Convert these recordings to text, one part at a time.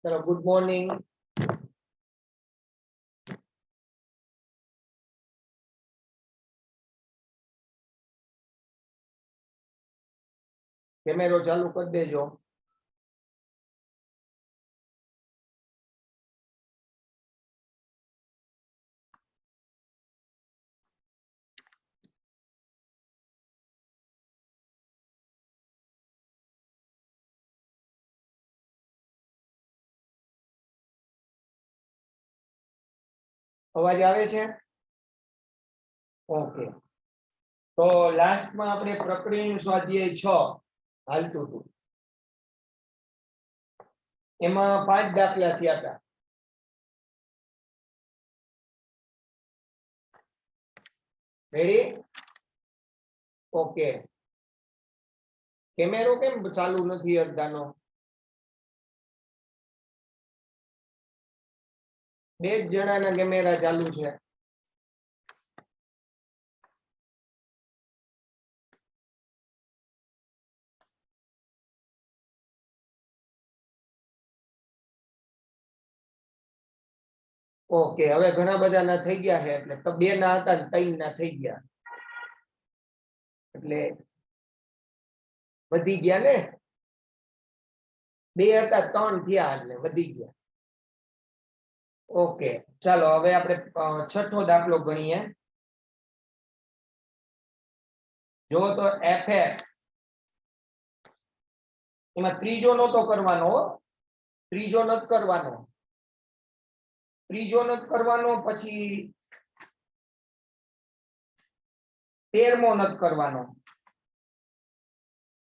चलो good morning. कैमरो चालू कर देजो। अवाज आवे छे? ओके, तो लास्ट में आपणे प्रकरण स्वाध्याय 6 हालतुं हतुं। एमां 5 दाखला थया हता। रेडी? ओके। कैमेरो केम चालू नथी अडदानो? बे जणाना कैमेरा चालू छे। ओके, हवे घणा बधाना થઈ ગયા છે એટલે તો બે ના હતા ને 3 ના થઈ ગયા એટલે વધી ગયા ને। બે હતા 3 થયા એટલે વધી ગયા। ओके, चलो हवे आपणे छठो दाखलो गणीए। जो तो fx एमां त्रीजो नतो करवानो, त्रीजो नत करवानो, त्रीजो नत करवानो, पछी 13मो नत करवानो,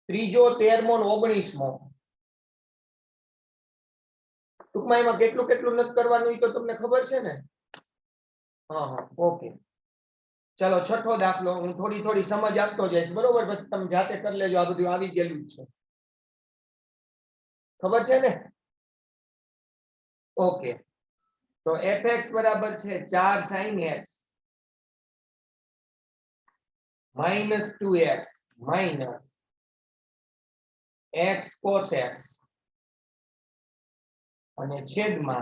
त्रीजो 13मो 19मो। टूंकमां एमां કેટલું કેટલું નત કરવાનું ઈ તો તમને ખબર છે ને? હા હા, ઓકે। चलो छठो दाखलो हूँ थोड़ी थोड़ी समझ आपतो जाइश, बरोबर? बस तमे जाते कर लेजो, आ बधुं आवी गेलुं छे, खबर छे ने? ओके, तो fx बराबर छे 4 sin x minus 2x minus x cos x અને છેદમાં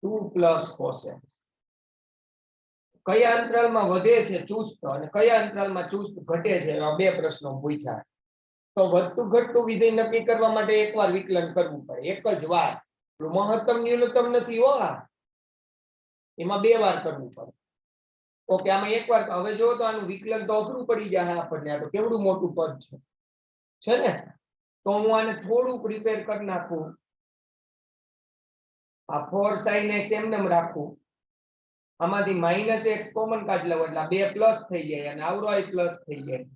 2 પ્લસ cos x। કયા અંતરાલમાં વધે છે ચુસ્ત અને કયા અંતરાલમાં ચુસ્ત ઘટે છે, આ બે પ્રશ્નો પૂછ્યા। તો વધતું ઘટતું વિધેય નક્કી કરવા માટે એકવાર વિકલન કરવું પડે, એક જ વાર। મહત્તમ ન્યૂનતમ નથી હો, એમાં બે વાર કરવું પડે। ઓકે, આમાં એકવાર હવે જો તો આનું વિકલન તો અઘરું પડી જાય આપણને, આ તો કેવડું મોટું પદ છે ને। તો હું આને થોડું પ્રિપેર કરી નાખું। આ 4 sin x એમનેમ રાખું, આમાંથી માઈનસ x કોમન કાઢી લઉં એટલે બે પ્લસ થઈ જાય અને આવરો આય પ્લસ થઈ જાય।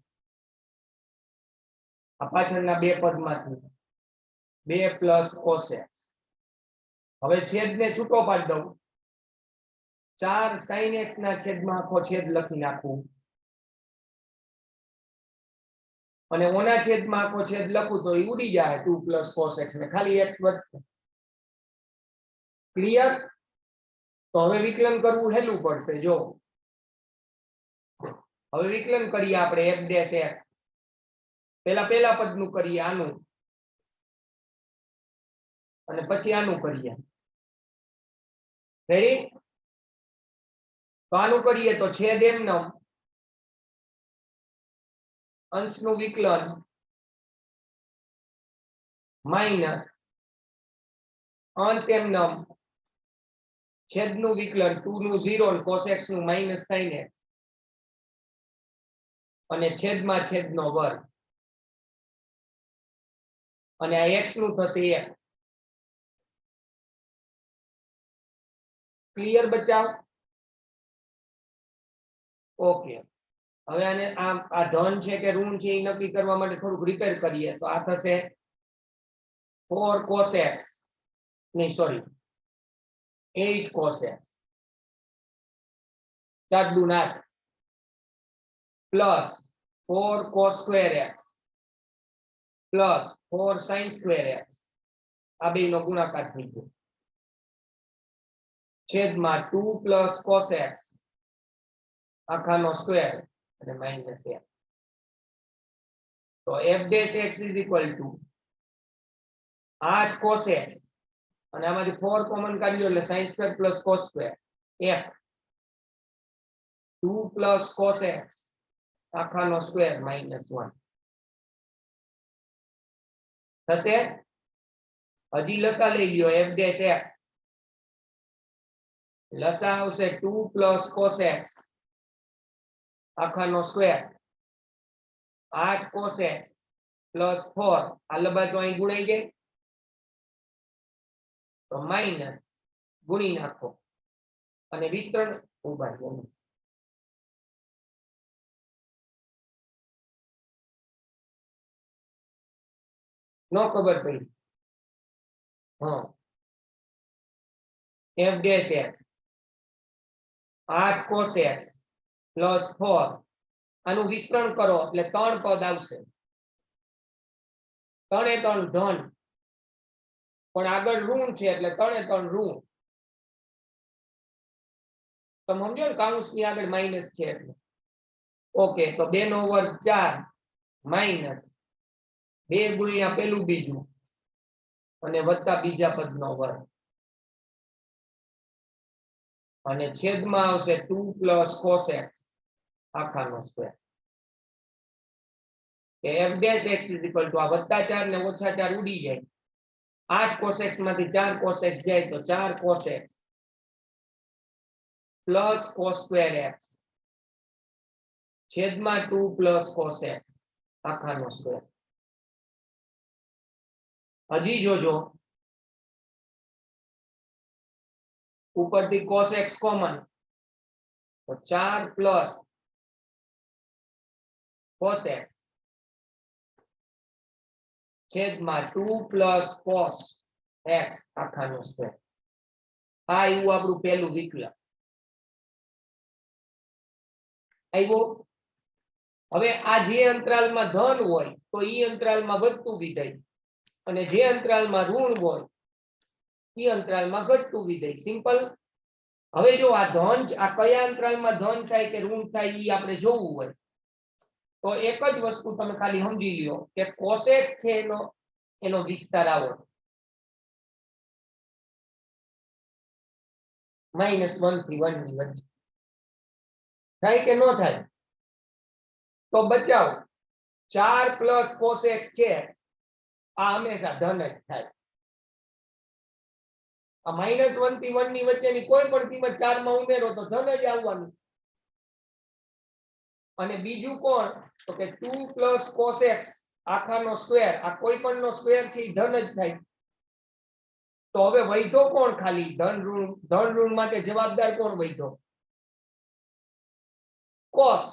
આ પાછળના બે પદમાંથી 2 પ્લસ cos x। હવે છેદને છૂટો પાડી દઉં, 4 sin x ના છેદમાં આખો છેદ લખી નાખું અને ઓના છેદમાં આખો છેદ લખું તો ઈ ઉડી જાય 2 પ્લસ cos x ને ખાલી x વધશે। ક્લિયર? तो हवे विकलन करवू हेलू पड़शे। जो हवे विकलन करिए आपणे f डैश x, पहला पदनुं करिए आनुं अने पछी आनुं करिए। रेडी? तो आनुं करिए तो छेद एमनेम, अंशनुं विकलन माइनस अंश एमनेम छेदनुं विकलन 2 નું 0 અને cos x નું માઈનસ sin x અને છેદમાં છેદનો વર્ગ અને આ x નું થશે 1। ક્લિયર બચાવ? ઓકે, હવે આને આ ધન છે કે ઋણ છે એ નક્કી કરવા માટે થોડુંક રિપેર કરીએ તો આ થશે 4 cos x નહીં સોરી 8 cos x 4 દુ 8 plus 4 cos square x plus 4 sin square x। आ बे नो गुणाकार थई गयो छेदमां 2 प्लस cos x आखानो स्क्वेर અને माइनस 1। तो f dash x is equal to 8 cos x અને આમાંથી 4 કોમન કાઢ્યો એટલે sin square plus cos square f 2 plus cos x આખાનો સ્ક્વેર માઇનસ 1 થશે. હજી લસા લઈ લ્યો f ડેશ x લસા આવશે 2 પ્લસ cos x આખાનો સ્ક્વેર 8 cos x પ્લસ 4 આ લબાચો અહીં ગુણાઈ જાય તો માઇનસ ગુણી નાખો અને વિસ્તરણ ઉભા રહ્યો નો ખબર પડી. હા f dash x 8 cos x plus 4 આનું વિસ્તરણ કરો એટલે 3 પદ આવશે. 3 એ 3 ધન પણ આગળ ઋણ છે એટલે 3 એ 3 ઋણ. તમે સમજો ને કાઉન્સની આગળ માઇનસ છે એટલે ઓકે. તો 2 નો વર્ગ 4 માઇનસ 2 ગુણ્યા પેલું બીજું અને વત્તા બીજા પદનો વર્ગ અને છેદમાં આવશે 2 પ્લસ cos x આખાનો square. f dash x is equal to આ વત્તા 4 ને ઓછા 4 ઉડી જાય. 8 cos x માંથી 4 cos x જાય તો 4 cos x plus cos square x છેદમાં 2 પ્લસ cos x આખાનો સ્ક્વેર. હજી જોજો ઉપરથી cos x કોમન તો 4 પ્લસ cos x છેદમાં 2 પ્લસ cos x આખાનો સ્ક્વેર. આ એવું આપણું પહેલું વિકલન આવ્યું. હવે આ જે અંતરાલમાં ધન હોય તો ઈ અંતરાલમાં વધતું વિધેય અને જે અંતરાલમાં ઋણ હોય ઈ અંતરાલમાં ઘટતું વિધેય. સિમ્પલ. હવે જો આ ધન આ કયા અંતરાલમાં ધન થાય કે ઋણ થાય ઈ આપણે જોવું હોય તો એક જ વસ્તુ તમે ખાલી સમજી લ્યો કે cos x છે એનો વિસ્તાર આવો -1 થી 1 ની વચ્ચે થાય કે ન થાય તો બચાવ 4 પ્લસ cos x છે આ હંમેશા ધન જ થાય. આ -1 થી 1 ની વચ્ચેની કોઈ પણ કિંમત 4 માં ઉમેરો તો ધન જ આવવાનું. અને બીજું કોણ તો કે 2 પ્લસ cos x આખાનો સ્ક્વેર આ કોઈ પણ નો સ્ક્વેર થી ધન જ થાય. તો હવે વૈધો કોણ ખાલી ધન ઋણ માટે જવાબદાર કોણ વૈધો cos.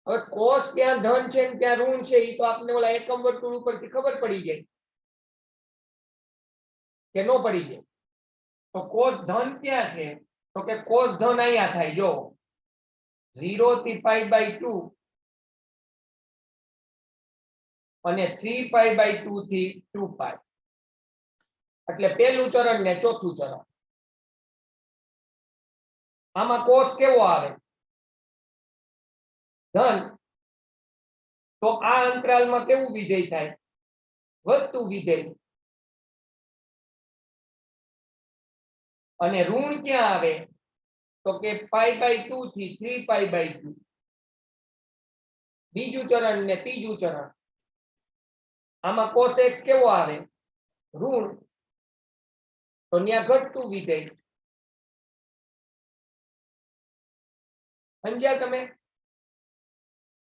હવે cos ક્યાં ધન છે ને ક્યાં ઋણ છે એ તો આપને ઓલા એકમ વર્તુળ ઉપરથી ખબર પડી જાય કે નો પડી જાય. તો cos ધન ક્યાં છે તો કે cos ધન અહીંયા થાય જો 0 થી π/2 અને 3π/2 થી 2π એટલે પહેલું ચરણ ને ચોથું ચરણ. આમાં cos કેવો આવે ધન તો આ અંતરાલમાં કેવું વિધેય થાય વધતું વિધેય. અને ઋણ ક્યાં આવે તો કે π/2 થી 3π/2 બીજું ચરણ ને ત્રીજું ચરણ. આમાં cos x કેવો આવે ઋણ તો ત્યાં ઘટતું વિધેય. સમજ્યા તમે.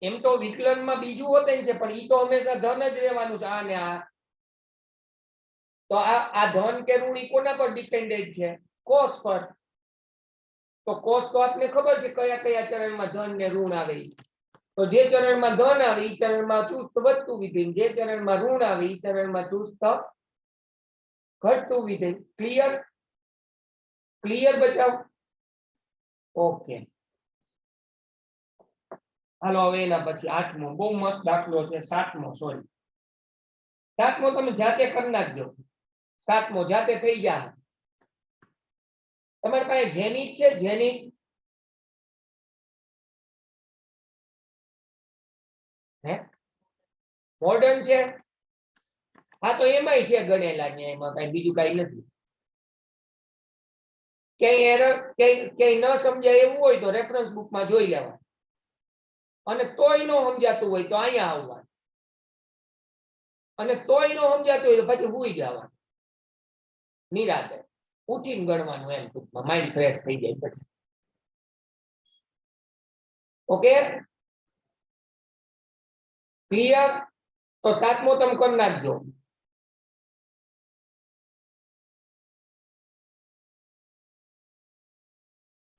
એમ તો વિકલનમાં બીજું હોતે છે પણ ઈ તો હંમેશા ધન જ રહેવાનું છે. આ ને આ તો આ ધન કે ઋણ ઈ કોના પર ડિપેન્ડન્ટ છે cos પર. તો cos તો આપને ખબર છે કયા કયા ચરણમાં ધન ને ઋણ આવે. તો જે ચરણમાં ધન આવે ઈ ચરણમાં ચુસ્ત વધતું વિધેય, જે ચરણમાં ઋણ આવે ઈ ચરણમાં ચુસ્ત ઘટતું વિધેય. ક્લિયર ક્લિયર બચાવ. ઓકે હાલો હવે એના પછી 8મો બહુ મસ્ત દાખલો છે. 7મો સોરી 7મો તમે જાતે કરી નાખજો. 7મો જાતે થઈ જાય. તમારી પાસે જેનિક છે જેનિક હે મોડર્ન છે હા તો એમાંય છે ગણેલા ને, એમાં કઈ બીજું કઈ નથી. ક્યાંય એરર ક્યાંય ન સમજાય એવું હોય તો રેફરન્સ બુકમાં જોઈ લેવા, અને તોય ન સમજાતું હોય તો અહીંયા આવવાનું, અને તોય ન સમજાતું હોય તો પછી હુઈ જવાનું નિરાતે, ઉઠીને ગણવાનું એમ ટૂંકમાં, માઇન્ડ ફ્રેશ થઈ જાય પછી. Okay clear? તો સાતમો તમે કરી નાખજો.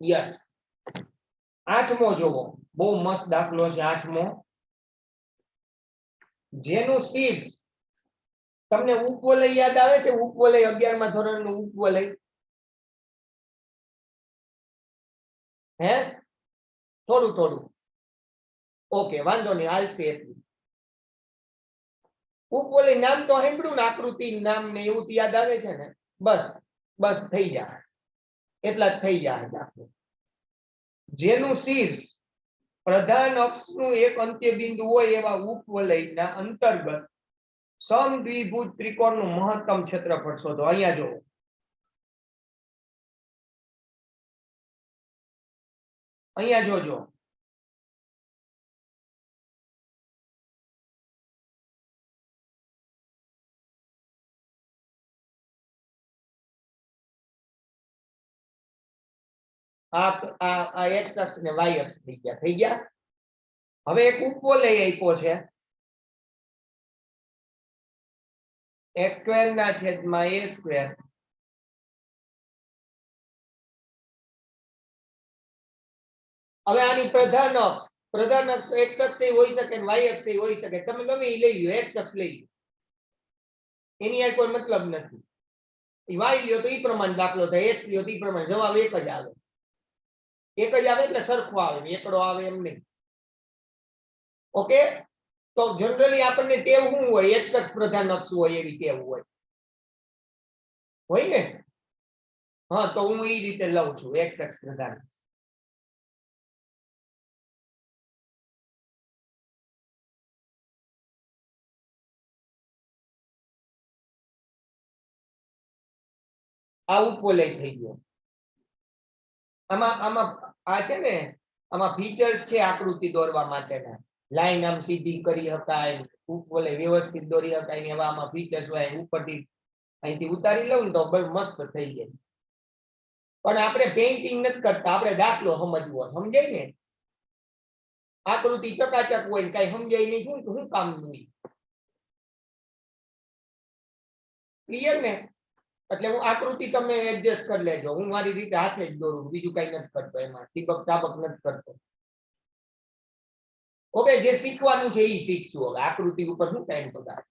યસ. આઠમો જોવો, બહુ મસ્ત દાખલો છે આઠમો. જેનું શીર્ષ તમને ઉપવલય યાદ આવે છે? ઉપવલય 11મા ધોરણનું ઉપવલય, હે? થોડું થોડું. ઓકે વાંધો નહીં, હાલશે એટલું. ઉપવલય નામ તો સાંભળ્યું ને, આકૃતિ નામ ને એવું યાદ આવે છે ને? બસ બસ થઈ જાય, એટલા જ થઈ જાય દાખલો. જેનું શીર્ષ પ્રધાન અક્ષનું એક અંત્ય બિંદુ હોય એવા ઉપવલયના અંતર્ગત સમદ્વિભુજ ત્રિકોણનું મહત્તમ ક્ષેત્રફળ શોધો. અહીંયા જો અહીંયા જોજો, આ એક્સ અક્ષ ને વાય અક્ષ થઈ ગયા. હવે એક ઉપવલય આપ્યો છે, x સ્ક્વેર ના છેદમાં a સ્ક્વેર. હવે આની પ્રધાન અક્ષ x અક્ષ હોઈ શકે ને y અક્ષ હોઈ શકે, તમે ગમે એ લઈ લો, x અક્ષ લઈ લો, એની આ કોઈ મતલબ નથી. y લ્યો તો એ પ્રમાણે દાખલો થાય, x લ્યો તો એ પ્રમાણે જવાબ એક જ આવે. એક જ આવે એટલે સરખો આવે, એકડો આવે એમ નહીં. ઓકે, તો જનરલી આપણને ટેવ શું હોય? x અક્ષ પ્રધાન અક્ષ હોય એવી ટેવ હોય ને? હા, તો હું એ રીતે લઉં છું, x અક્ષ પ્રધાન. આ ઉપવલય થઈ ગયો. આમાં આ છે ને, આમાં ફીચર્સ છે આકૃતિ દોરવા માટેના. લાઈન આમ સીધી કરી શકાય, ઉપવલય વ્યવસ્થિત દોરી શકાય, એવા આમાં ફીચર્સ હોય. ઉપરથી અહીંથી ઉતારી લઉં ને તો બહુ મસ્ત થઈ જાય. પણ આપણે પેઇન્ટિંગ નથી કરતા, આપણે દાખલો સમજવો, સમજાય ને? આકૃતિ ચકાચક હોય, કઈ સમજાય નહીં, શું કામ નહીં? ક્લિયર ને? એટલે હું આકૃતિ તમે એડજસ્ટ કરી લેજો, હું મારી રીતે હાથે જ દોરું, બીજું કઈ નથી કરતો, એમાં ટીપક ટાપક નથી કરતો. ઓકે, જે શીખવાનું છે એ શીખશું. હવે આકૃતિ ઉપર શું ટાઈમ બગાડ.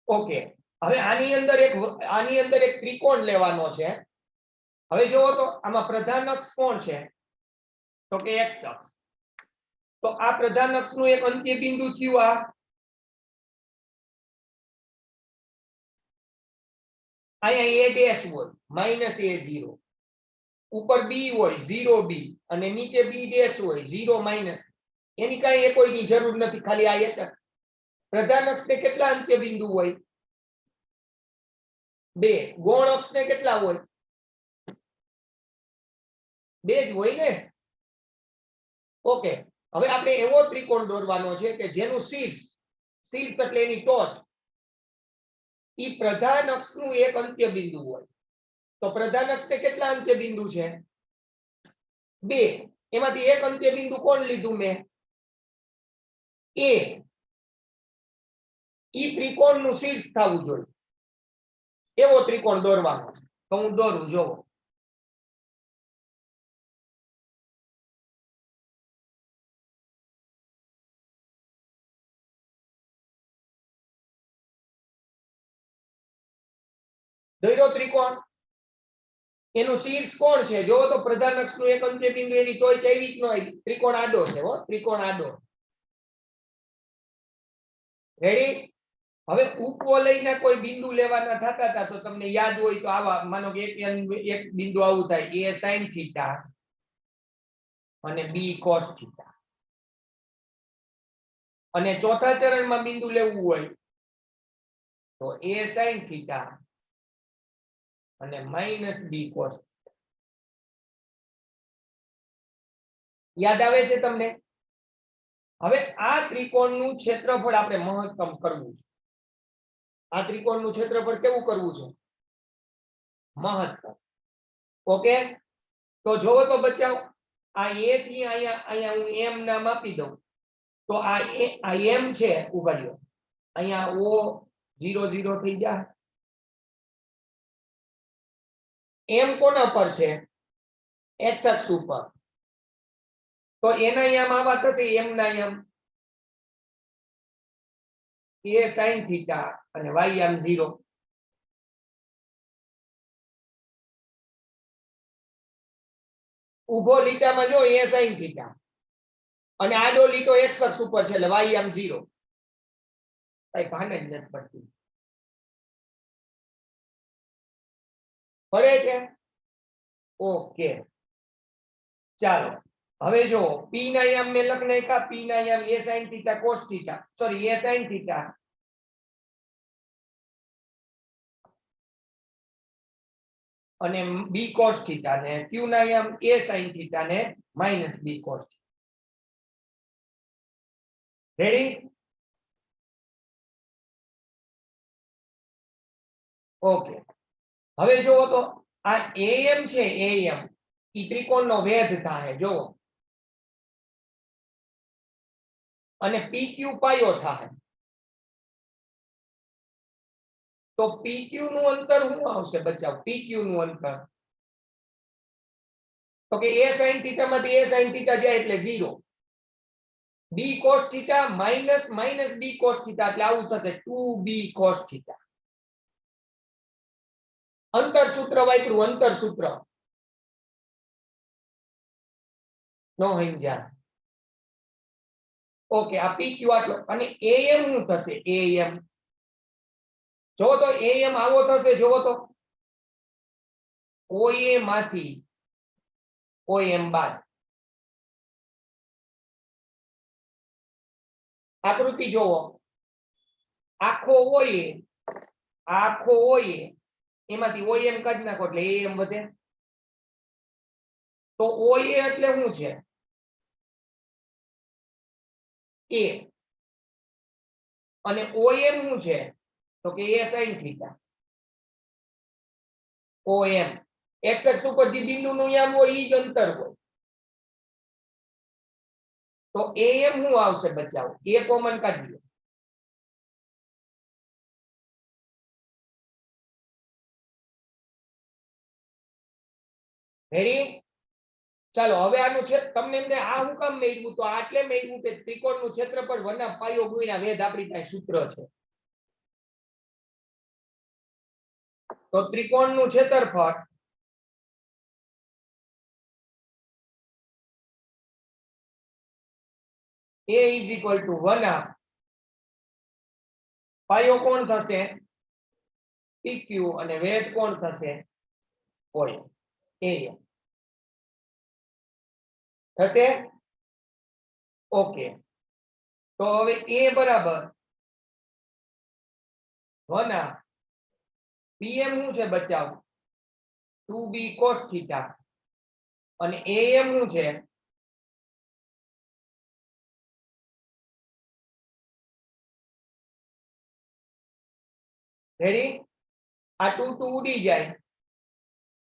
ઓકે, હવે આની અંદર એક ત્રિકોણ લેવાનો છે. હવે જોવો તો આમાં પ્રધાન અક્ષ કોણ છે? તો કે x અક્ષ. તો આ પ્રધાન અક્ષનું એક અંત્ય બિંદુ કયું? આ અહીંયા a ડેશ હોય, માઈનસ a0, ઉપર b હોય 0b, અને નીચે b ડેશ હોય 0 માઈનસ. એની કઈ કોઈની જરૂર નથી, ખાલી આ એક પ્રધાન અક્ષ ને કેટલા અંત્ય બિંદુ હોય? 2. ગૌણ અક્ષ ને કેટલા હોય? 2 જ હોય ને? ઓકે, હવે આપણે એવો ત્રિકોણ દોરવાનો છે કે જેનું શીર્ષ એટલે એની ટોચ ઈ પ્રધાન અક્ષનું એક અંત્ય બિંદુ હોય. તો પ્રધાન અક્ષ ને કેટલા અંત્ય બિંદુ છે? 2. એમાંથી એક અંત્ય બિંદુ કોણ લીધું મેં? a. ઈ ત્રિકોણનું શીર્ષ થવું જોઈએ, એવો ત્રિકોણ દોરવાનો છે. તો હું દોરું, જોવો. દોર્યો ત્રિકોણ. એનું શીર્ષ કોણ છે? જો તો પ્રધાન અક્ષનું એક અંત્ય બિંદુ, એની ટોચ એવી જ ન હોય. ત્રિકોણ આડો છે, હો, ત્રિકોણ આડો. રેડી? હવે ઉપવલયના કોઈ બિંદુ લેવાના થતા હતા તો તમને યાદ હોય તો આવા, માનો કે એક બિંદુ આવું થાય, a sin θ અને b cos θ. અને ચોથા ચરણમાં બિંદુ લેવું હોય તો a sin થીટા અને માઇનસ b cos યાદ આવે છે તમને? હવે આ ત્રિકોણનું ક્ષેત્રફળ આપણે મહત્તમ કરવું છે. આ ત્રિકોણનું ક્ષેત્રફળ કેવું કરવું છે? મહત્તમ. ઓકે, તો જોવો તો બચાવ, આ a થી અહીંયા હું m નામ આપી દઉં, તો આ m છે, ઉભા રહ્યો, અહીંયા o 0 0 થઈ જાય. m કોના પર છે? x અક્ષ ઉપર. તો એના યમ આવા થશે, m ના યમ a sin થીટા અને y યમ 0. ઉભો લીટામાં જો a sin થીટા અને આડો લીટો x અક્ષ ઉપર છે એટલે y યમ 0. કઈ ભાને જ નથી પડતી. પડે છે? ઓકે, ચાલો હવે જો p ના યમ મેં લખ નાખ્યા, p ના Yama a sin theta cos theta, sorry a sin theta અને b cos થીટા ને q ના યમ a sin થીટા ને minus b cos. Ready? Okay, હવે જુઓ તો આ am છે, am ઈ ત્રિકોણનો વેધ થાય જો, અને pq પાયો થાય. તો pq નું અંતર શું આવશે બચાવ? pq નું અંતર તો કે a sin થીટા માંથી a sin થીટા જાય એટલે 0. b cos theta minus b cos theta એટલે આવું થશે 2b cos થીટા. અંતર સૂત્ર વાપર્યું, અંતર સૂત્ર નો સમજ્યા? ઓકે, આ pq આટલો, અને am શું થશે? am જો તો am આવો થશે, જોવો તો oa માંથી om બાદ. આકૃતિ જોવો, આખો oa એમાંથી om કાઢી નાખો એટલે am વધે. તો oa એટલે શું છે? a. અને om શું છે? તો કે a sin theta. om x અક્ષ ઉપર જે બિંદુનું યામ હોય ઈ જ અંતર હોય. તો am શું આવશે બચાવો? a કોમન કાઢી લો. રેડી? ચાલો હવે આનું છે તમને એમને આ હું કામ મેળવ્યું? તો આટલે મેળવ્યું કે ત્રિકોણનું ક્ષેત્રફળ 1 પાયો ગુણ્યા વેધ આપણી પાસે સૂત્ર છે. તો ત્રિકોણનું ક્ષેત્રફળ a is equal to 1 પાયો કોણ થશે? pq અને વેધ કોણ થશે? ઓય a થશે. ઓકે, તો હવે a બરાબર 1 pm શું છે બચાવ? 2b cos થીટા અને am શું છે? રેડી? આ 2 2 ઉડી જાય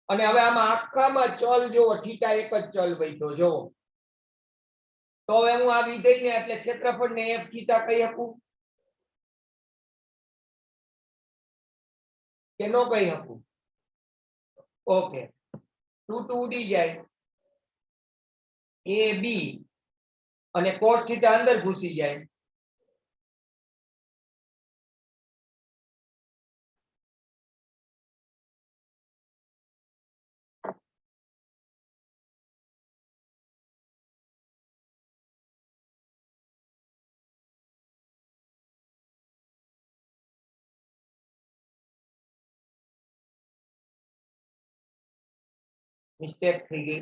અને હવે આમાં આખામાં ચલ જોવો, થીટા એક જ ચલ વૈધો જોવો. તો હવે હું આ વિધેયને એટલે ક્ષેત્રફળને f થીટા કહી શકું કે નો કહી શકું? ઓકે, 2 2 ઉડી જાય, a b અને cos થીટા અંદર ઘૂસી જાય. મિસ્ટેક થઈ ગઈ.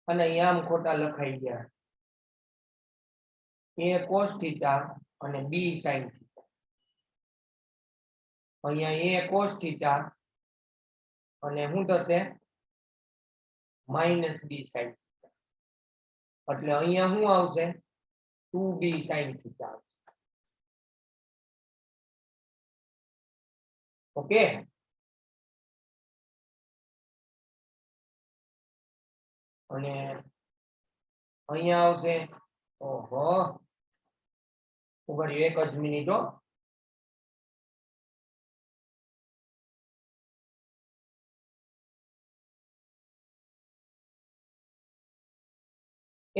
અને અહીંયા આમ ખોટા લખાઈ ગયા. a cos θ અને b sin θ. અહીંયા a cos θ અને શું થશે માઇનસ b sin θ. એટલે અહીંયા શું આવશે 2b sin θ. ઓકે. અને અહીંયા આવશે ઓહો ઉપર એક જ મિનિટ હો.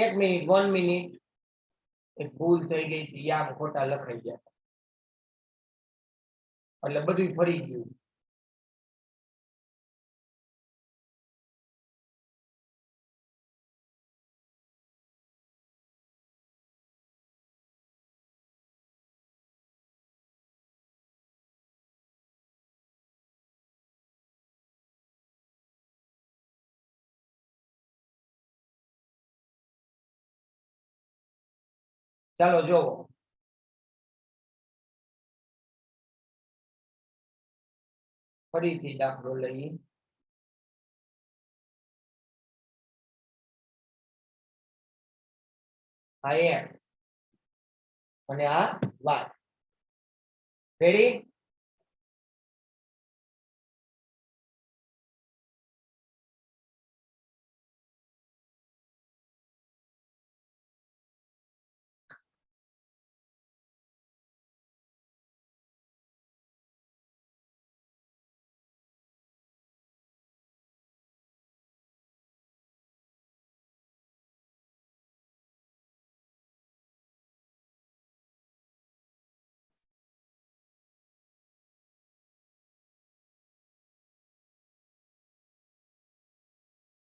એક મિનિટ 1 મિનિટ એક ભૂલ થઈ ગઈ હતી આમ ખોટા લખાઈ ગયા એટલે બધું ફરી ગયું. ચાલો જોવો. ફરીથી દાખલો લઈએ. આ x અને આ y. રેડી?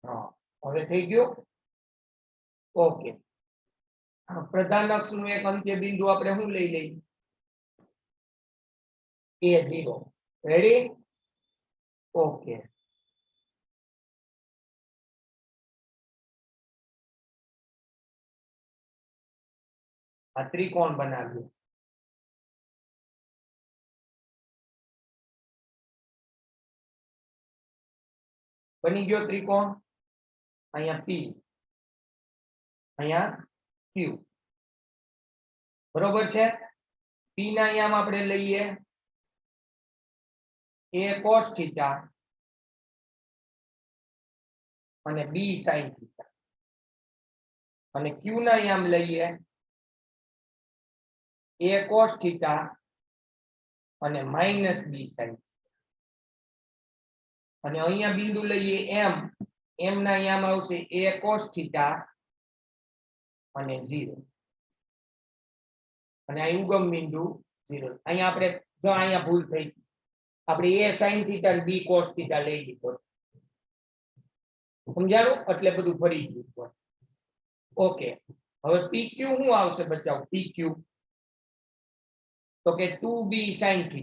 હા હવે થઈ ગયું. ઓકે. પ્રધાન અક્ષનું એક અંત્ય બિંદુ આપણે શું લઈ લઈએ a0. રેડી? ઓકે. આ ત્રિકોણ બનાવ્યું. બની ગયો ત્રિકોણ. અહીંયા p અહીંયા q. બરોબર છે. p ના અહીંયા આપણે લઈએ a cos θ અને b sin θ અને q ના અહીંયા લઈએ a cos θ અને માઇનસ b sin θ. અને અહીંયા બિંદુ લઈએ m. m ના અહીંયા આવશે a cos θ અને 0 અને આ ઉગમ બિંદુ 0. અહીંયા આપણે જો અહીંયા ભૂલ થઈ આપણે a sin θ અને b cos θ લઈ લીધો. સમજાણું? એટલે બધું ફરી ગયું. ઓકે. હવે pq શું આવશે બચાવ? pq તો કે 2b sin θ.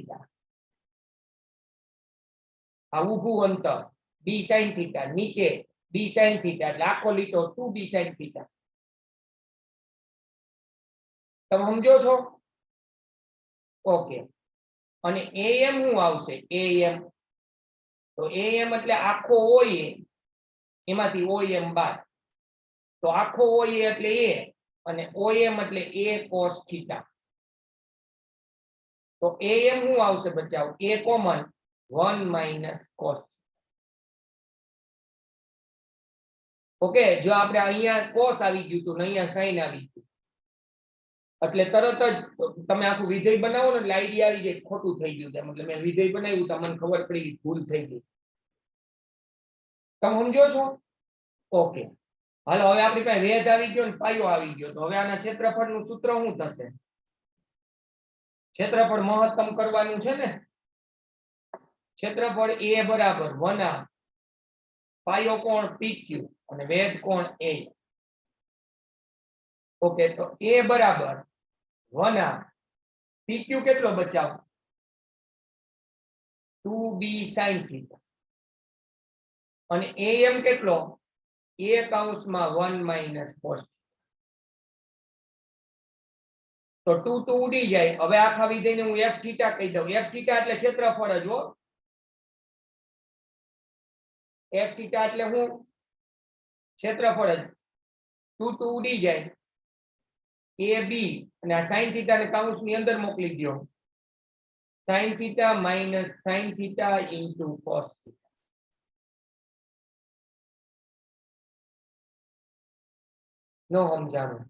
આ ઊભું અંતર b sin θ નીચે b sin θ એટલે આખો લીટો 2b sin θ. તમે સમજો છો? ઓકે. અને am શું આવશે? am તો am એટલે આખો ઓએ એમાંથી ઓએમ બાદ. તો આખો ઓએ એટલે a અને ઓએમ એટલે a cos θ. તો am શું આવશે બચાવ? a common 1 minus cos. Okay. જો આપણે અહીંયા cos આવી ગયું તો અહીંયા sin આવી ગયું એટલે તરત જ તમે આખું વિધેય બનાવો ને એટલે આઈડિયા આવી જાય ખોટું થઈ ગયું તેમ. એટલે મેં વિધેય બનાવ્યું તો મને ખબર પડી ભૂલ થઈ ગઈ. તમે સમજો છો? ઓકે. હાલો હવે આપણી પાસે વેધ આવી ગયો ને પાયો આવી ગયો. તો હવે આના ક્ષેત્રફળનું સૂત્ર શું થશે? ક્ષેત્રફળ મહત્તમ કરવાનું છે ને. ક્ષેત્રફળ a બરાબર 1/2 પાયો કોણ pq અને વેધ કોણ a. ઓકે. તો a બરાબર 1/2 pq કેટલો બચાવ? 2b sin θ અને am કેટલો? a કૌંસમાં 1 માઇનસ cos તો 2 2 ઉડી જાય। હવે આખા વિધેયને હું f થીટા કહી દઉં। f થીટા એટલે ક્ષેત્રફળ જ હો। f થીટા એટલે હું ક્ષેત્રફળ જ। 2 2 ઉડી જાય a b અને આ sin થીટા ને કૌંસની અંદર મોકલી દો। sin theta minus sin theta into cos theta. નો સમજાણું।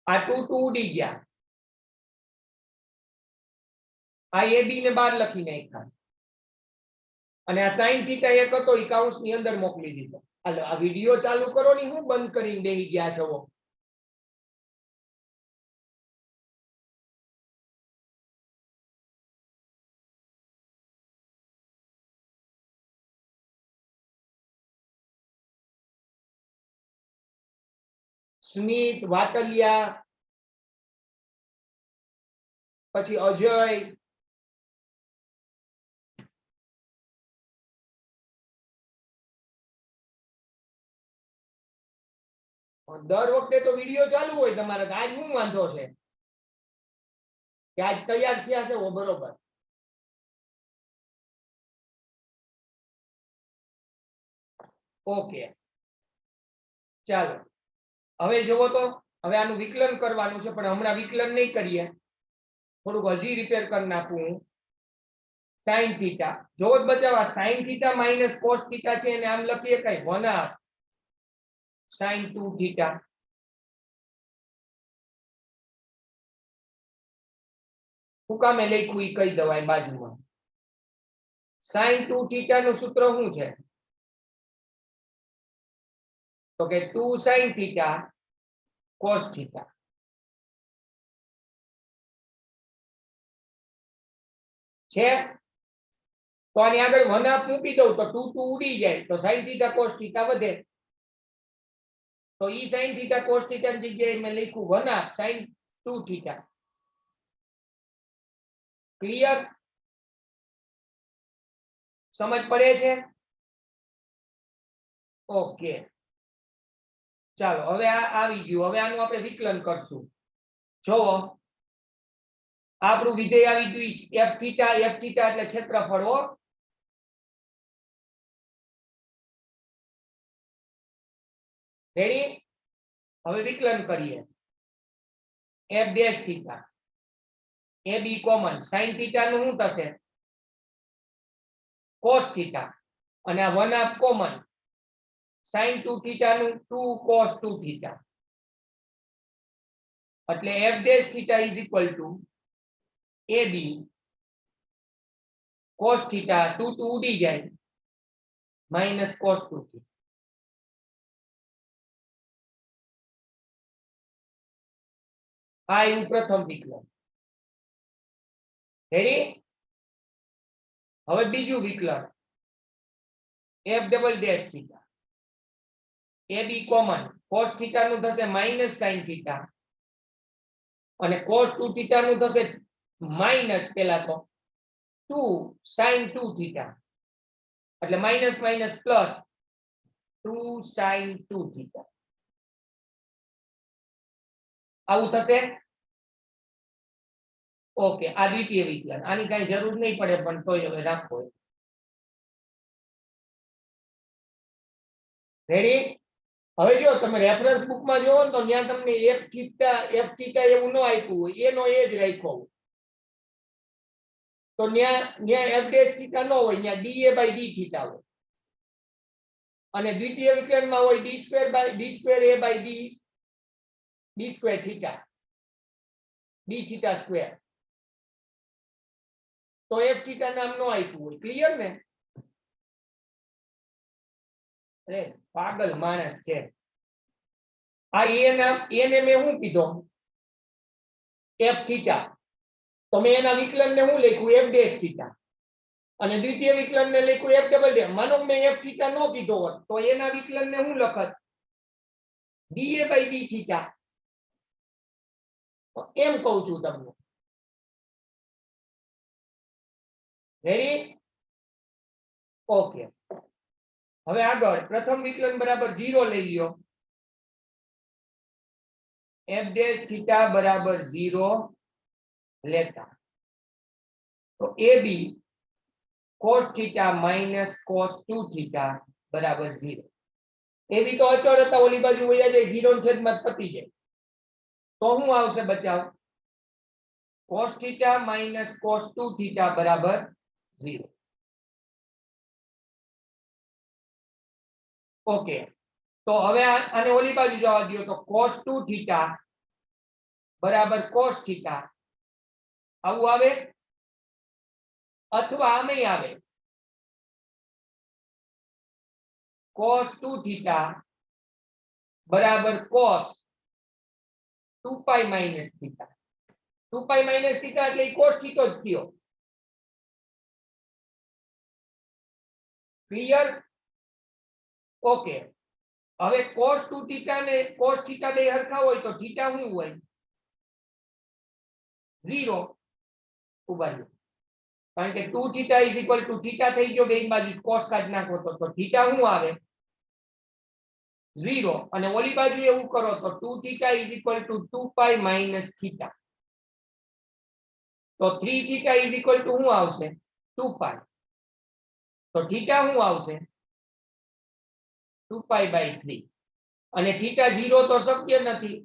આ 2 2 ઉડી ગયા। આ a b ને બહાર લખી નાખ્યા અને આ sin થીટા એક હતો એ કૌંસની અંદર મોકલી દીધો। હાલો આ વિડિયો ચાલુ કરો ની હું બંધ કરીને બેહી ગયા છો। સ્મિત વાટલિયા પછી અજય દર વખતે તો વિડિયો ચાલુ હોય તમારે આજ હું વાંધો છે કે આજ તૈયાર થયા છે બરોબર। ઓકે ચાલો હવે જોવો તો હવે આનું વિકલન કરવાનું છે પણ હમણાં વિકલન નહીં કરીએ થોડુંક હજી રિપેર કરી નાખું હું। sin થીટા જોવો જ બચાવા sin theta minus cos theta છે એને આમ લખીએ કઈ 1/2 sin 2 થીટા હું કામે લખ્યું ઈ કહી દવાય બાજુમાં। sin 2 થીટા નું સૂત્ર શું છે તો કે 2 sin થીટા cos થીટા છે તો આની આગળ 1/2 મૂકી દઉં તો 2 2 ઉડી જાય તો sin થીટા cos થીટા વધે તો ઈ sin થીટા cos થીટા ની જગ્યાએ મેં લખ્યું 1/2 sin 2 થીટા। ક્લિયર સમજ પડે છે ઓકે ચાલો હવે આ આવી ગયું। હવે આનું આપણે વિકલન કરશું। જોવો આપણું વિધેય આવી ગયું f થીટા એટલે ક્ષેત્રફળ હો। રેડી હવે વિકલન કરીએ f dash theta a b common sin theta નું શું થશે cos થીટા અને આ 1/2 કોમન sin 2 થીટા નું 2 cos 2 થીટા એટલે f dash theta is equal two ab cos theta 2 2 ઉડી જાય માઈનસ cos 2 થીટા। આ એવું પ્રથમ વિકલન। રેડી હવે બીજું વિકલન f double dash theta ab common cos theta નું થશે માઈનસ sin થીટા અને cos 2 થીટા નું થશે માઈનસ પેલા તો 2 sin 2 થીટા એટલે minus minus plus 2 sin 2 theta આવું થશે। ઓકે આ દ્વિતીય વિકલન આની કઈ જરૂર નહીં પડે પણ તોય હવે રાખો। રેડી હવે જો તમે રેફરન્સ બુકમાં જોવો તો ત્યાં તમને f થીટા એવું ન આપ્યું હોય એનો એ જ રાખ્યો તો ત્યાં f ડેશ થીટા ન હોય ત્યાં dA બાય d થીટા હોય અને દ્વિતીય વિકલનમાં હોય d square a by d square theta d theta square તો f થીટા નામ નો આપ્યું હોય। ક્લિયર ને અરે પાગલ માણસ છે આ a નામ a ને મેં શું કીધો f થીટા તો મેં એના વિકલન ને હું લખ્યું f ડેશ થીટા અને દ્વિતીય વિકલન ને લખ્યું f ડબલ ડેશ। માનો મેં f થીટા નો કીધો હોત તો એના વિકલન ને હું લખત dA બાય d થીટા એમ કહું છું તમને। રેડી ઓકે હવે આગળ પ્રથમ વિકલન બરાબર 0 લઈ લ્યો, f ડેશ થીટા બરાબર 0 લેતા તો ab cos theta minus cos 2 theta બરાબર 0. ab તો અચળ હતા, ઓલી બાજુ વયા જાય 0 ની છેદમાં પતી જાય, તો શું આવશે બચાવ? cos theta minus cos 2 theta બરાબર 0. ઓકે, તો હવે આને ઓલી બાજુ જવા દો તો cos 2 થીટા બરાબર cos થીટા આવું આવે, અથવા આમે આવે cos 2 થીટા બરાબર cos 2 પાઈ માઈનસ થીટા. 2 પાઈ માઈનસ થીટા એટલે cos થીટો જ થયો. ક્લિયર? ઓકે, હવે cos 2 થીટા ને cos થીટા બે હરખા હોય તો થીટા શું હોય? 0. ઉભા રહ્યો, કારણ કે 2 theta is equal two theta થઈ ગયો, બે બાજુ cos કાઢી નાખો તો થીટા શું આવે? 0. અને ઓલી બાજુ એવું કરો તો 2 theta is equal to 2 pi minus theta, તો 3 થીટા ઇઝ ઇક્વલ ટુ શું આવશે? 2 પાઈ. તો થીટા શું આવશે? 2 પાઈ બાય 3. અને થીટા 0 તો શક્ય નથી,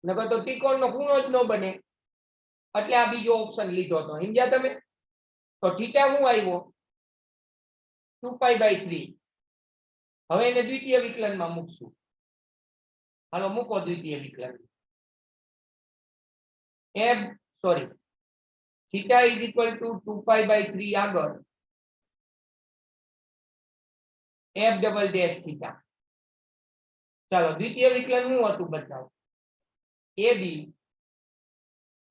નકર તો ત્રિકોણનો ખૂણો જ ન બને, એટલે આ બીજો ઓપ્શન લીધો તો. સમજ્યા તમે? તો થીટા શું આવ્યો? 2 પાઈ બાય 3. હવે એને દ્વિતીય વિકલનમાં મૂકશું. હાલો મૂકો દ્વિતીય વિકલન. Theta is equal to 2 pi by 3 આગળ f ડબલ ડેશ થીટા. ચાલો દ્વિતીય વિકલન શું હતું બતાવો? ab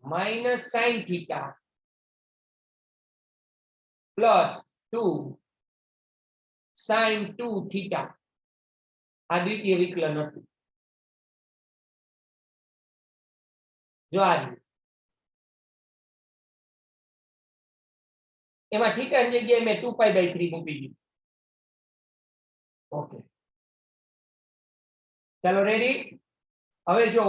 minus sin theta plus 2 sin 2 theta. આ દ્વિતીય વિકલન હતું. જો આ એમાં થીટા ની જગ્યાએ મેં 2 પાઈ બાય 3 મૂકી દીધું. ઓકે, ચાલો રેડી. હવે જો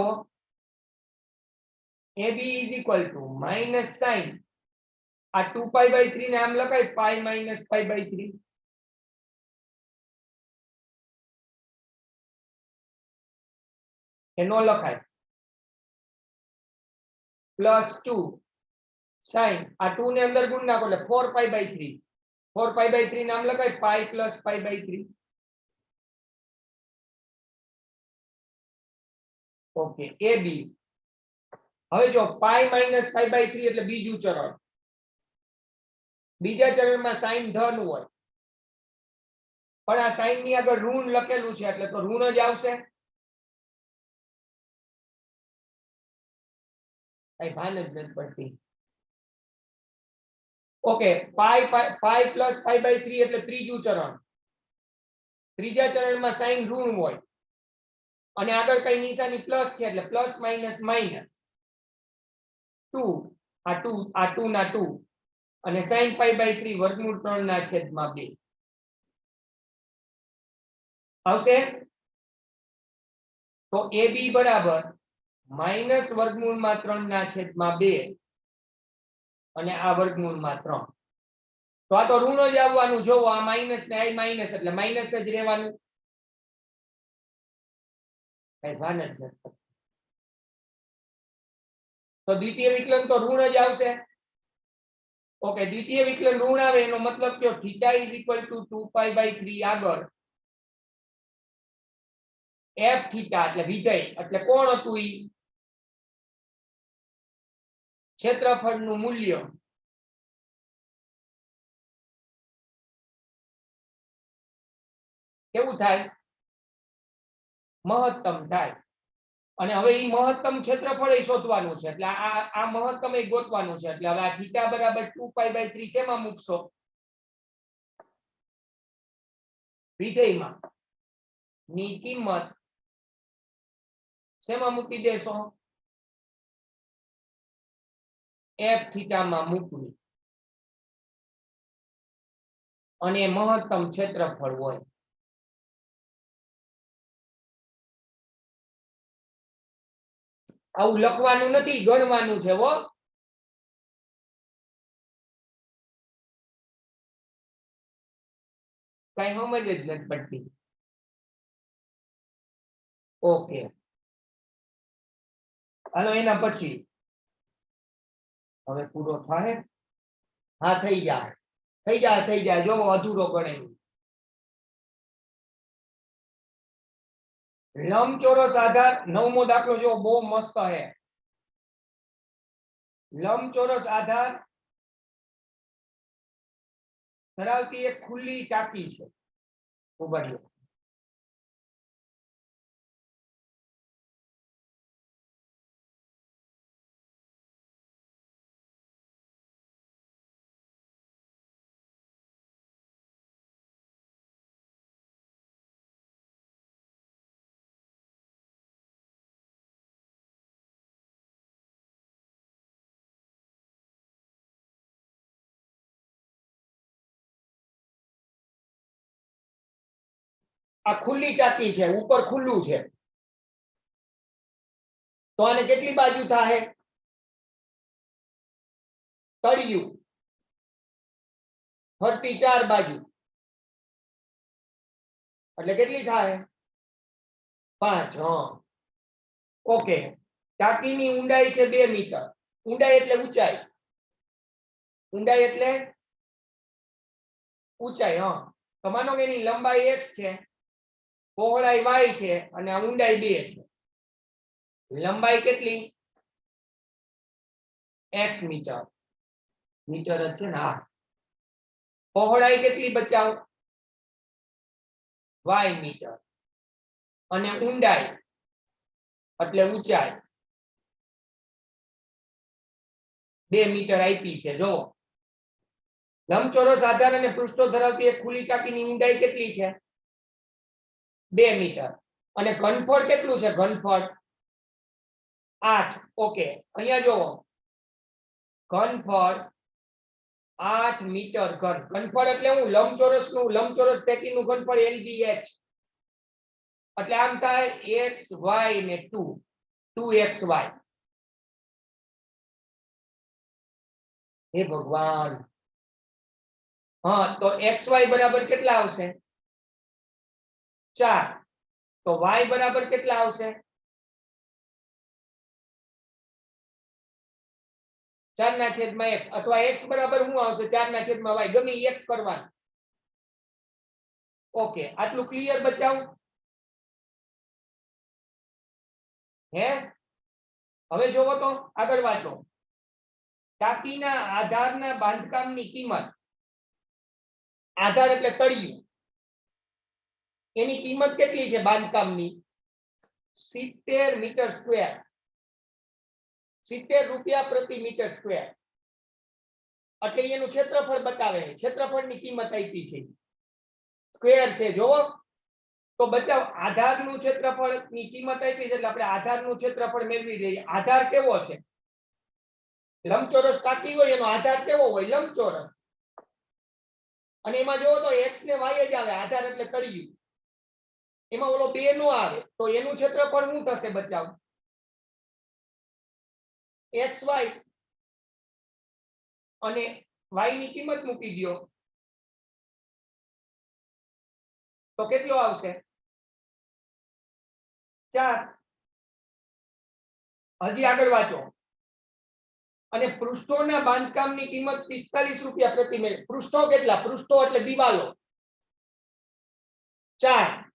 ab is equal to minus sin આ 2 પાઈ બાય 3 ને આમ લખાય પાઈ માઈનસ પાઈ બાય 3. એ નો લખાય. પ્લસ 2 sin આ 2 ને અંદર ગુણ નાખો એટલે 4 પાઈ બાય 3. 4 પાઈ બાય 3 નામ લખાય pi plus pi by 3. Okay, ab હવે જો પાઈ માઈનસ પાઈ બાય 3 એટલે બીજું ચરણ. બીજા ચરણમાં સાઈન ધન હોય, પણ આ સાઈન ની આગળ ઋણ લખેલું છે એટલે તો ઋણ જ આવશે. કઈ ભાન જ નથી પડતી. Okay, pi plus pi by 3 એટલે ત્રીજું ચરણ. ત્રીજા ચરણમાં સાઈન ઋણ હોય અને આગળ કઈ નિશાની પ્લસ છે એટલે પ્લસ માઈનસ માઈનસ 2 આ 2 ના 2 અને sin પાઈ બાય 3 વર્ગમૂળ 3 ના છેદમાં 2 આવશે. તો ab બરાબર માઈનસ વર્ગમૂળમાં 3 ના છેદમાં 2 અને આ વર્ગમૂળમાં 3. તો આ તો ઋણ જ આવવાનું. જોવો આ માઈનસ ને આ માઈનસ એટલે માઈનસ જ રહેવાનું. કઈ ભાન જ નથી. તો દ્વિતીય વિકલન તો ઋણ જ આવશે. ઓકે, દ્વિતીય વિકલન ઋણ આવે એનો મતલબ કે theta is equal to 2 pi by 3 આગળ f થીટા એટલે વિધેય એટલે કોણ હતું ઈ? ક્ષેત્રફળનું મૂલ્ય કેવું થાય? મહત્તમ થાય. અને હવે ઈ મહત્તમ ક્ષેત્રફળ એ શોધવાનું છે એટલે આ મહત્તમ એ ગોતવાનું છે. એટલે હવે આ થીટા બરાબર 2 પાઈ બાય 3 શેમાં મૂકશો? વિધેયમાં ની કિંમત શેમાં મૂકી દેશો? f થીટા માં મૂકવી. અને મહત્તમ ક્ષેત્રફળ હોય. આવું લખવાનું નથી, ગણવાનું છે હો. કઈ સમજ જ નથી પડતી. ઓકે, હાલો એના પછી હવે પૂરો થાય. હા થઈ જાય, થઈ જાય, થઈ જાય. જો અધૂરો ગણે. લંબચોરસ આધાર, 9મો દાખલો જો બહુ મસ્ત હે. લંબચોરસ આધાર ધરાવતી એક ખુલ્લી ટાંકી છે. ઉભા રહ્યો. આ ખુલ્લી ટાંકી છે, ઉપર ખુલ્લું છે, તો આને કેટલી બાજુ થાય? તળિયું ફરતી 4 બાજુ, એટલે કેટલી થાય? 5. હા, ઓકે. ટાંકીની ઊંડાઈ છે 2 મીટર. ઊંડાઈ એટલે ઊંચાઈ, ઊંડાઈ એટલે ઊંચાઈ. હા, તો માનો કે એની લંબાઈ x છે, પહોળાઈ y છે, અને આ ઊંડાઈ 2 છે. લંબાઈ કેટલી? x metre. મીટર જ છે ને? હા. પહોળાઈ કેટલી બચાવ? y metre. અને ઊંડાઈ એટલે ઊંચાઈ 2 મીટર આપી છે. જો લંબચોરસ આધાર અને પૃષ્ઠો ધરાવતી એક ખુલ્લી ટાંકીની ઊંડાઈ કેટલી છે? 2 મીટર. અને ઘનફળ કેટલું છે? ઘનફળ 8. ઓકે, અહીંયા જો ઘનફળ 8 મીટર ઘન. ઘનફળ એટલે હું લંબચોરસ ટાંકીનું ઘનફળ LBH. એટલે આમ થાય x y ને 2xy. હે ભગવાન. હા, તો xy બરાબર કેટલા આવશે? 4. તો y બરાબર કેટલા આવશે? 4/x. અથવા x બરાબર શું આવશે? 4/y. ગમે એક કરવાનું. ઓકે, આટલું ક્લિયર બચાવ? હે, હવે જોવો તો આગળ વાંચો. ટાંકીના આધારના બાંધકામની કિંમત, આધાર એટલે તળિયું, એની કિંમત કેટલી છે બાંધકામની? 70 મીટર સ્ક્વેર. 70 રૂપિયા પ્રતિ મીટર સ્ક્વેર. એટલે એનું ક્ષેત્રફળ બતાવે છે. ક્ષેત્રફળની કિંમત આપી છે, સ્ક્વેર છે. જોવો તો બચાવ આધારનું ક્ષેત્રફળની કિંમત આપી છે, એટલે આપણે આધારનું ક્ષેત્રફળ મેળવી લઈએ. આધાર કેવો છે? લંબચોરસ ટાંકી હોય એનો આધાર કેવો હોય? લંબચોરસ. અને એમાં જોવો તો x ને y જ આવે. આધાર એટલે તળિયું. એમાં ઓલો 2 નો આવે, તો એનું ક્ષેત્રફળ શું થશે બચાવ? xy. અને y ની કિંમત મૂકી દો તો કેટલો આવશે? 4. હજી આગળ વાંચો. અને પૃષ્ઠોના બાંધકામની કિંમત 45 રૂપિયા પ્રતિ મીટર. પૃષ્ઠો કેટલા? પૃષ્ઠો એટલે દિવાલો 4.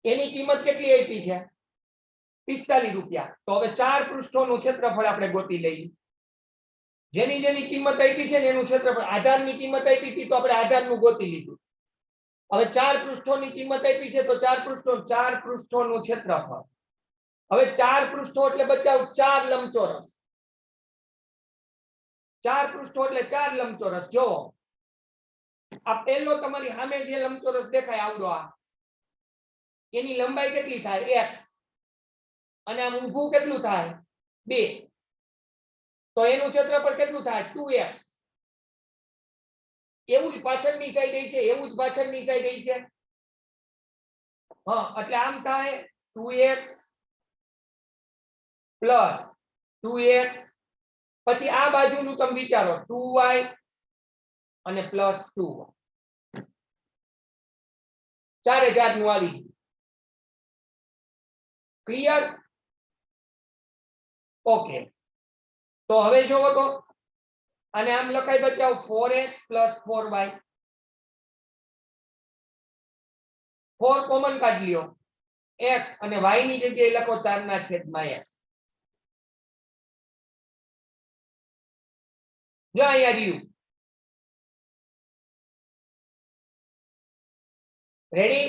એની કિંમત કેટલી આપી છે? 45 રૂપિયા. તો હવે 4 પૃષ્ઠોનું ક્ષેત્રફળ આપણે ગોતી લઈએ. જેની કિંમત આપી છે ને એનું ક્ષેત્રફળ. આધારની કિંમત આપી હતી તો આપણે આધારનું ગોતી લીધું. હવે 4 પૃષ્ઠોની કિંમત આપી છે તો 4 પૃષ્ઠોનું ક્ષેત્રફળ. હવે 4 પૃષ્ઠો એટલે બચાવ 4 લંબચોરસ. 4 પૃષ્ઠો એટલે 4 લંબચોરસ. જો આ પહેલો તમારી સામે જે લંબચોરસ દેખાય આવડો, આ એની લંબાઈ કેટલી થાય? x. અને આમ ઊભું કેટલું થાય? 2. તો એનું ક્ષેત્રફળ કેટલું થાય? 2x. એવું જ પાછળની સાઈડ હશે, એવું જ પાછળની સાઈડ હશે. હા, એટલે આમ થાય 2x પ્લસ 2x, પછી આ બાજુનું તમે વિચારો 2y અને પ્લસ 2y, ચારે ચારનું આવી. ક્લિયર? ઓકે, તો હવે જોવો તો આને આમ લખાઈ બચાવો 4x પ્લસ 4y. 4 કોમન કાઢી લ્યો, x અને y ની જગ્યાએ લખો 4/x. જો અહીંયા રહ્યું. રેડી?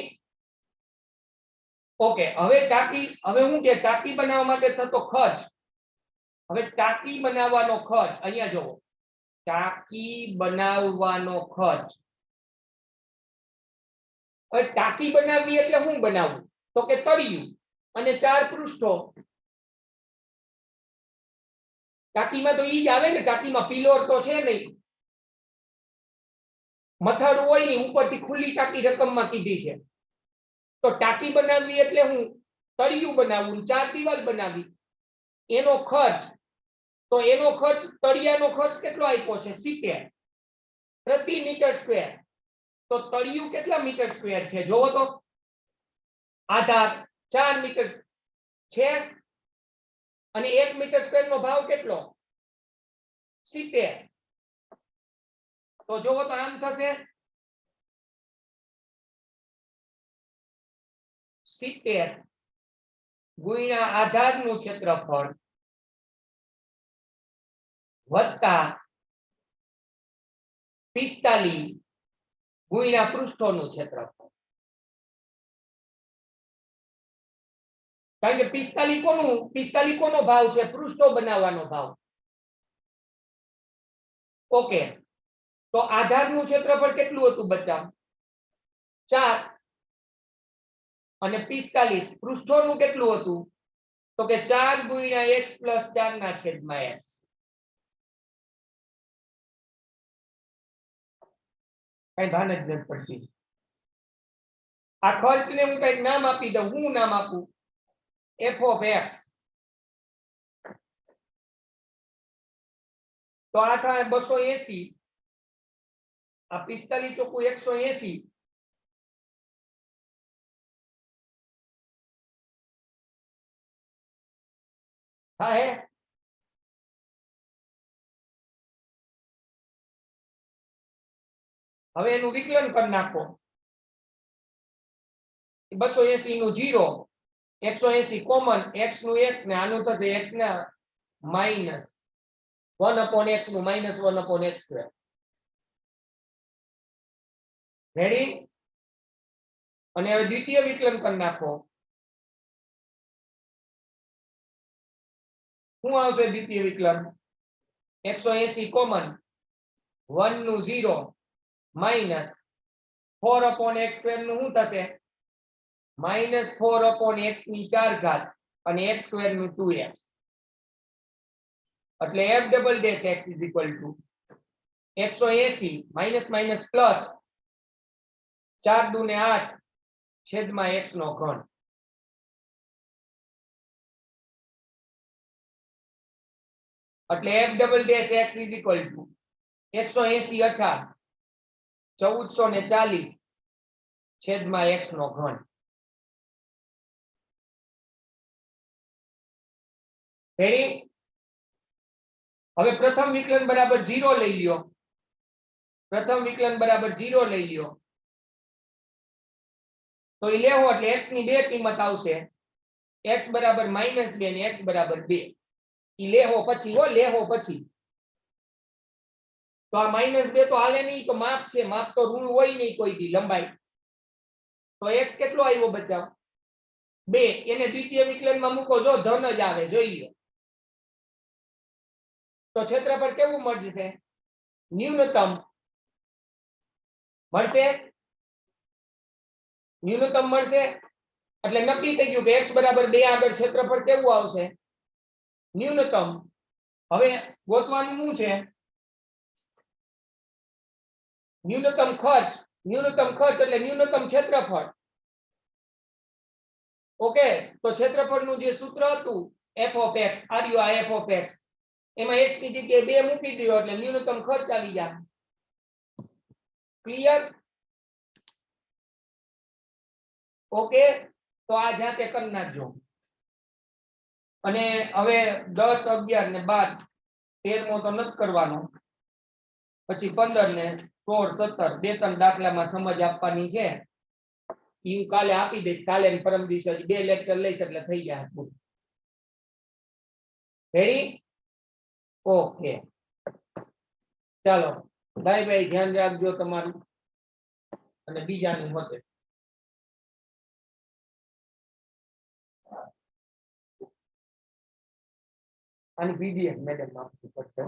ઓકે, હવે ટાંકી, હવે હું કે ટાંકી બનાવવા માટે થતો ખર્ચ, હવે ટાંકી બનાવવાનો ખર્ચ અહીંયા જોવો, ટાંકી બનાવવાનો ખર્ચ. હવે ટાંકી બનાવવી એટલે શું બનાવવું? તો કે તળિયું અને 4 પૃષ્ઠો. ટાંકીમાં તો ઈ જ આવે ને, ટાંકીમાં પિલોર તો છે નહીં, મથાળું હોય ને, ઉપરથી ખુલ્લી ટાંકી રકમમાં કીધી છે. તો ટાંકી બનાવવી એટલે હું તળિયું બનાવવું, 4 દિવાલ બનાવી, એનો ખર્ચ. તો એનો ખર્ચ, તળિયાનો ખર્ચ કેટલો આપ્યો છે? 70 પ્રતિ મીટર સ્ક્વેર. તો તળિયું કેટલા મીટર સ્ક્વેર છે જોવો તો? આધાર 4 મીટર છે અને 1 મીટર સ્ક્વેર નો ભાવ કેટલો? 70. તો જોવો તો આમ થશે 70 ગુણ્યા આધારનું ક્ષેત્રફળ વત્તા 45 ગુણ્યા પૃષ્ઠોનું ક્ષેત્રફળ. કારણ કે 45 કોનો ભાવ છે? પૃષ્ઠો બનાવવાનો ભાવ. ઓકે, તો આધારનું ક્ષેત્રફળ કેટલું હતું બચ્ચા? 4 અને 45 પૃષ્ઠોનું કેટલું હતું? તો કે 4 ગુણ્યા x પ્લસ 4/x. કઈ ભાન જ નથી પડતી. આ ખર્ચને હું કઈક નામ આપી દઉં. હું નામ આપું? f of x. તો આ થાય 280, આ 45 ચોખ્ખું 180. હા હે, હવે એનું વિકલન કરી નાખો. 280 નું 0, 180 કોમન, x નું 1 ને આનું થશે x ના માઈનસ 1/x નું માઈનસ 1/x સ્ક્વેર. રેડી? અને હવે દ્વિતીય વિકલન કરી નાખો. શું આવશે દ્વિતીય વિકલન? 180 કોમન, 1 નું 0 માઈનસ 4/x સ્ક્વેર નું શું થશે? માઈનસ 4/x ની 4 ઘાત અને x સ્ક્વેર નું 2x. એટલે f double dash x is equal two 180 minus minus plus 4 દુ ને 8 છેદમાં x નો ઘન. એટલે f double dash x is equal two 180 1440 છેદમાં x નો ઘન. રેડી? હવે પ્રથમ વિકલન બરાબર 0 લઈ લ્યો. પ્રથમ વિકલન બરાબર 0 લઈ લ્યો. તો એ લેવો એટલે x ની બે કિંમત આવશે, x બરાબર -2 ને x બરાબર 2. ઈ લેવો પછી, હો લેવો પછી. તો આ -2 તો હાલે નહીં, તો માપ છે, માપ તો ઋણ હોય નહીં કોઈ દી લંબાઈ. તો x કેટલો આવ્યો બચાવ? 2. એને દ્વિતીય વિકલનમાં મૂકો, જો ધન જ આવે, જોઈ લો. તો ક્ષેત્રફળ કેવું મળશે? ન્યૂનતમ મળશે. ન્યૂનતમ મળશે એટલે નક્કી થઈ ગયું કે x બરાબર 2 આગળ ક્ષેત્રફળ કેવું આવશે? ન્યૂનતમ. હવે ગોતવાનું શું છે? ન્યૂનતમ ખર્ચ એટલે ન્યૂનતમ ક્ષેત્રફળ. ઓકે, તો ક્ષેત્રફળનું જે સૂત્ર હતું f of x, આ રહ્યું આ f of x, એમાં x ની જગ્યાએ 2 મૂકી દો એટલે ન્યૂનતમ ખર્ચ આવી જાય. ક્લિયર? ઓકે, તો આ જાતે કરી નાખજો. અને હવે 10, 11 ને 12, 13મો તો નથી કરવાનો, પછી 15 ને 16, 17 બે ત્રણ દાખલામાં સમજ આપવાની છે. હું કાલે આપી દઈશ, કાલે ને પરમ દિવસે 2 લેક્ચર લઈશ એટલે થઈ જાય. રેડી? ઓકે, ચાલો બાય બાય, ધ્યાન રાખજો તમારું અને બીજાની હોતે. આની પીડીએફ મેડમ આપવી પડશે.